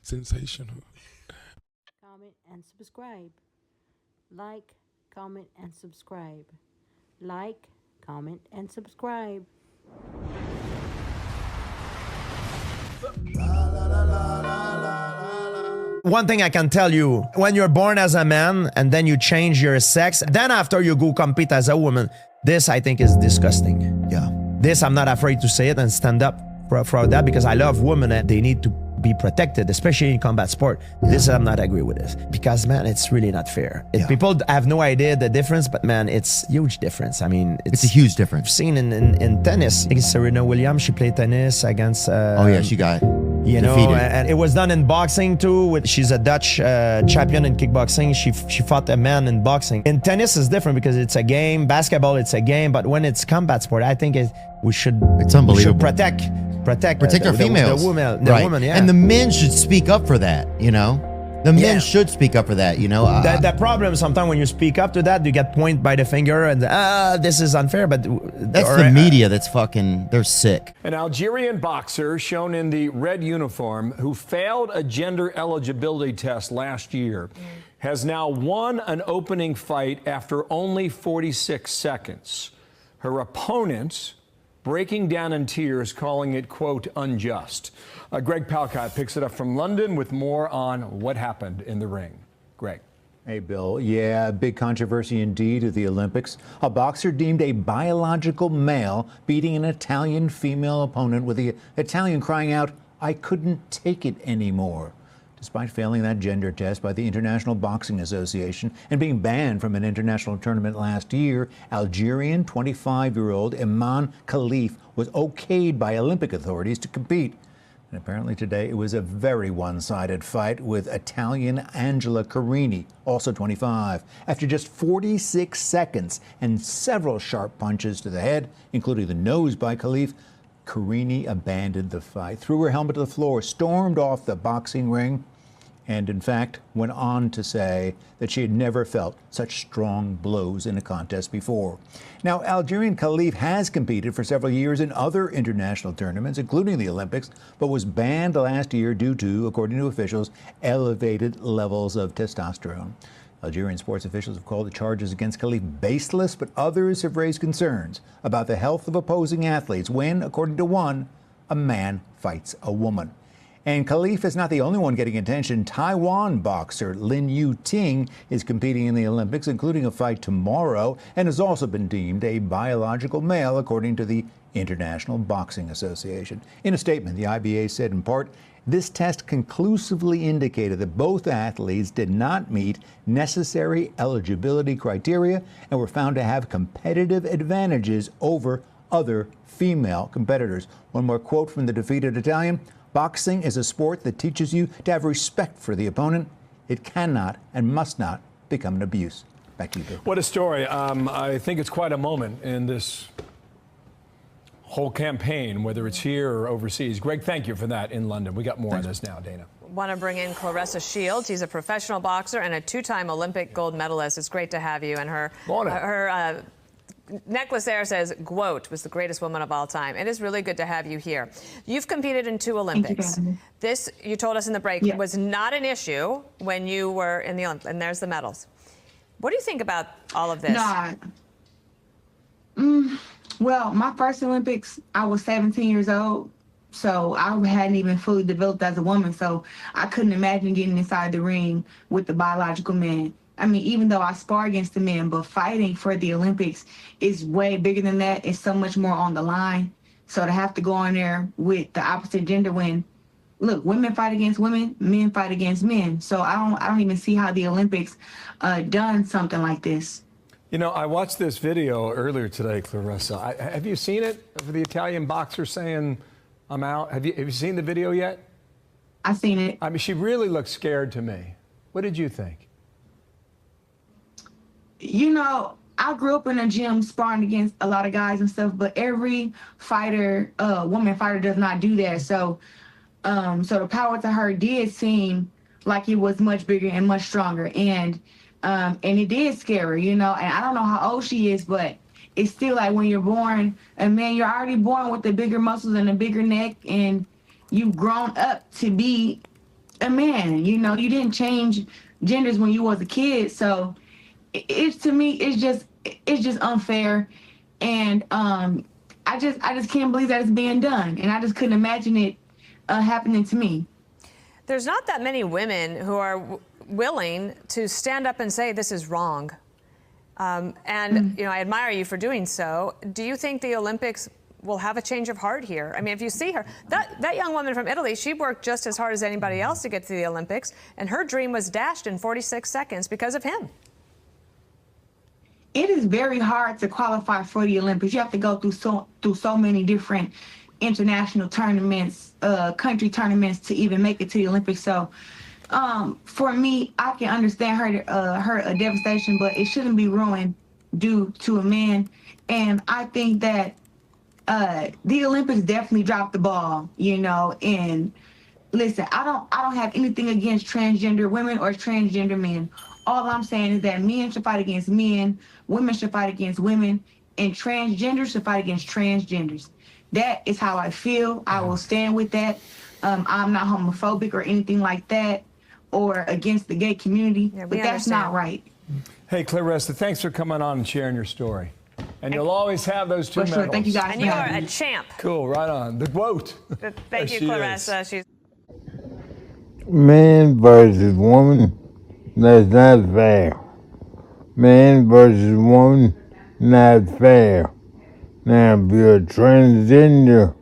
Sensational. Comment and subscribe. Like, comment, and subscribe. Like, comment, and subscribe. One thing I can tell you, when you're born as a man and then you change your sex, then after you go compete as a woman, this I think is disgusting. Yeah. This, I'm not afraid to say it and stand up for that because I love women and they need to be protected, especially in combat sport. This, I'm not agree with this because, man, it's really not fair. People have no idea the difference, but man, it's huge difference. I mean, It's a huge difference. I've seen in tennis. I think Serena Williams, she played tennis against... Oh yeah, she got you know, defeated. and it was done in boxing too. She's a Dutch champion in kickboxing. She fought a man in boxing. In tennis, is different because it's a game. Basketball, it's a game. But when it's combat sport, I think we should. It's unbelievable. We should protect our females. the women, right. woman. Yeah. And the men should speak up for that. You know, the men should speak up for that. You know, the problem sometimes when you speak up to that, you get pointed by the finger and this is unfair. But that's the media that's fucking. They're sick. An Algerian boxer shown in the red uniform who failed a gender eligibility test last year has now won an opening fight after only 46 seconds. Her opponent breaking down in tears, calling it, quote, unjust. Greg Palcott picks it up from London with more on what happened in the ring. Greg. Hey, Bill. Yeah, big controversy indeed at the Olympics. A boxer deemed a biological male beating an Italian female opponent with the Italian crying out, "I couldn't take it anymore." Despite failing that gender test by the International Boxing Association and being banned from an international tournament last year, Algerian 25-year-old Iman Khalif was okayed by Olympic authorities to compete. And apparently today it was a very one-sided fight with Italian Angela Carini, also 25. After just 46 seconds and several sharp punches to the head, including the nose by Khalif, Carini abandoned the fight, threw her helmet to the floor, stormed off the boxing ring, and in fact went on to say that she had never felt such strong blows in a contest before. Now, Algerian Khalif has competed for several years in other international tournaments, including the Olympics, but was banned last year due to, according to officials, elevated levels of testosterone. Algerian sports officials have called the charges against Khalif baseless, but others have raised concerns about the health of opposing athletes when, according to one, a man fights a woman. And Khalif is not the only one getting attention. Taiwan boxer Lin Yu Ting is competing in the Olympics, including a fight tomorrow, and has also been deemed a biological male, according to the International Boxing Association. In a statement, the IBA said in part, this test conclusively indicated that both athletes did not meet necessary eligibility criteria and were found to have competitive advantages over other female competitors. One more quote from the defeated Italian. Boxing is a sport that teaches you to have respect for the opponent. It cannot and must not become an abuse. Back to you, Bill. What a story. I think it's quite a moment in this whole campaign, whether it's here or overseas. Greg, thank you for that in London. We got more on this now, Dana. Want to bring in Claressa Shields. She's a professional boxer and a two-time Olympic gold medalist. It's great to have you. And her necklace there says, "Guot was the greatest woman of all time." It is really good to have you here. You've competed in 2 Olympics. This, you told us in the break, was not an issue when you were in the Olympics. And there's the medals. What do you think about all of this? Well, my first Olympics, I was 17 years old. So I hadn't even fully developed as a woman. So I couldn't imagine getting inside the ring with the biological man. I mean, even though I spar against the men, but fighting for the Olympics is way bigger than that. It's so much more on the line. So to have to go in there with the opposite gender when, look, women fight against women, men fight against men. So I don't even see how the Olympics done something like this. You know, I watched this video earlier today, Claressa. Have you seen it of the Italian boxer saying, "I'm out"? Have you seen the video yet? I've seen it. I mean, she really looked scared to me. What did you think? You know, I grew up in a gym sparring against a lot of guys and stuff, but every fighter, woman fighter does not do that. So, so the power to her did seem like it was much bigger and much stronger. And it did scare her, you know, and I don't know how old she is, but it's still like when you're born, and man, you're already born with the bigger muscles and the bigger neck, and you've grown up to be a man. You know, you didn't change genders when you was a kid. So it's to me, it's just unfair. And I just can't believe that it's being done. And I just couldn't imagine it happening to me. There's not that many women who are willing to stand up and say this is wrong. And you know, I admire you for doing so. Do you think the Olympics will have a change of heart here? I mean, if you see her, that young woman from Italy, she worked just as hard as anybody else to get to the Olympics, and her dream was dashed in 46 seconds because of him. It is very hard to qualify for the Olympics. You have to go through so many different international tournaments, country tournaments to even make it to the Olympics. So for me, I can understand her devastation, but it shouldn't be ruined due to a man. And I think that the Olympics definitely dropped the ball, you know. And listen, I don't have anything against transgender women or transgender men. All I'm saying is that men should fight against men, women should fight against women, and transgenders should fight against transgenders. That is how I feel. I will stand with that. I'm not homophobic or anything like that, or against the gay community, but that's not right. Hey, Claressa, thanks for coming on and sharing your story. And you'll always have those two medals. Thank you guys. And you are a champ. Cool, right on. The quote. Thank you, Claressa. She's Man versus woman, that's not fair. Man versus woman, not fair. Now, if you're a transgender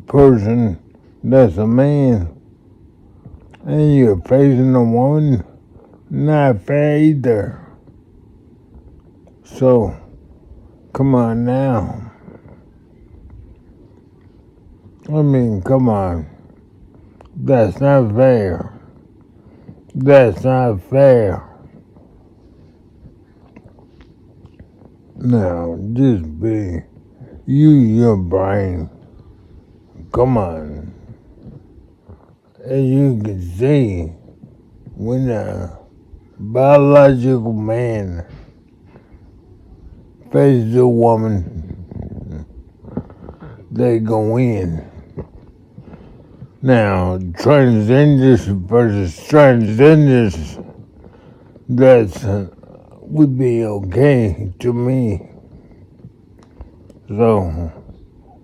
person that's a man, and you're facing a woman, not fair either. So, come on now. I mean, come on. That's not fair. That's not fair. Now, just use your brain. Come on. As you can see, when a biological man faces a woman, they go in. Now, transgenders versus transgenders, that's would be okay to me. So,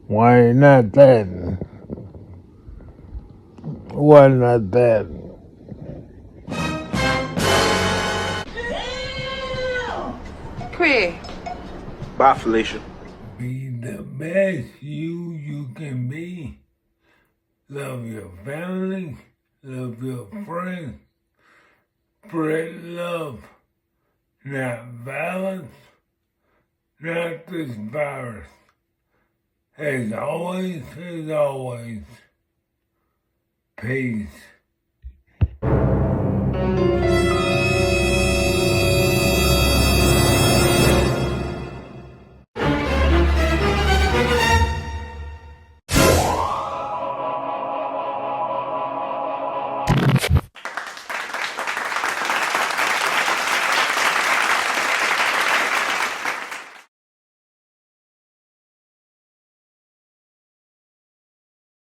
why not that? Why not that? Craig. Bye, Felicia. Be the best you can be. Love your family, love your friends, spread love, not violence, not this virus. As always, peace.